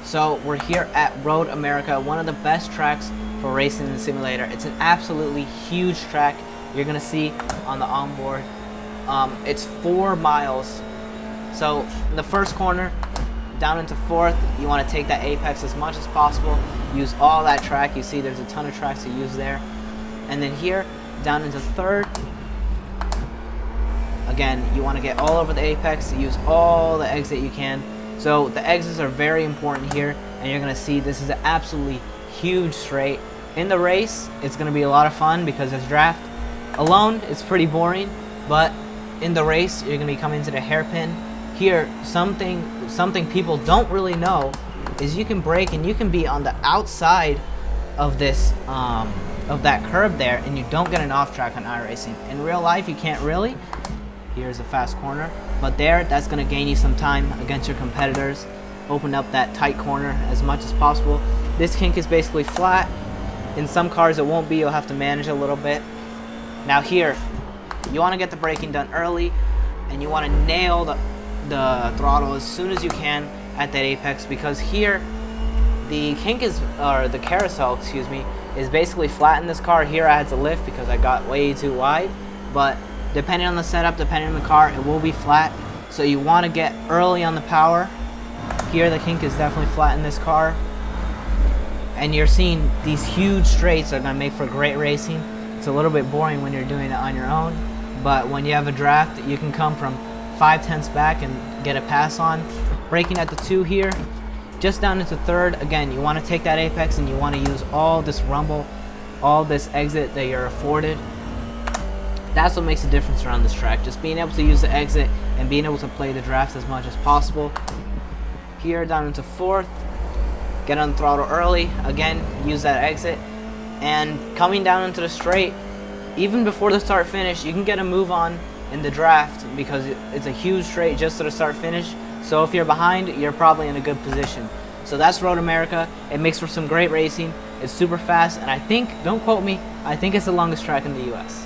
So we're here at Road America, one of the best tracks for racing in the simulator. It's an absolutely huge track. You're gonna see on the onboard. It's 4 miles. So in the first corner, down into 4th, you want to take that apex as much as possible. Use all that track. You see there's a ton of tracks to use there. And then here, down into 3rd. Again, you want to get all over the apex, use all the exit you can. So the exits are very important here, and you're going to see this is an absolutely huge straight. In the race, it's going to be a lot of fun because this draft alone is pretty boring, but in the race, you're going to be coming to the hairpin. Here, something people don't really know is you can brake and you can be on the outside of this of that curb there, and you don't get an off track on iRacing. In real life, you can't really. Here's a fast corner, but there, that's going to gain you some time against your competitors. Open up that tight corner as much as possible. This kink is basically flat. In some cars it won't be, you'll have to manage a little bit. Now here, you want to get the braking done early, and you want to nail the throttle as soon as you can at that apex, because here the kink is, or the carousel, excuse me, is basically flat in this car. Here I had to lift because I got way too wide, but depending on the setup, depending on the car, it will be flat. So you want to get early on the power. Here the kink is definitely flat in this car, and you're seeing these huge straights are going to make for great racing. It's a little bit boring when you're doing it on your own, but when you have a draft, you can come from 5/10 back and get a pass on. Braking at the 2 here, just down into 3rd. Again, you want to take that apex and you want to use all this rumble, all this exit that you're afforded. That's what makes a difference around this track, just being able to use the exit and being able to play the draft as much as possible. Here, down into 4th, get on the throttle early, again, use that exit, and coming down into the straight, even before the start finish, you can get a move on in the draft because it's a huge straight just to the start finish. So if you're behind, you're probably in a good position. So that's Road America. It makes for some great racing. It's super fast, and I think, don't quote me, I think it's the longest track in the US.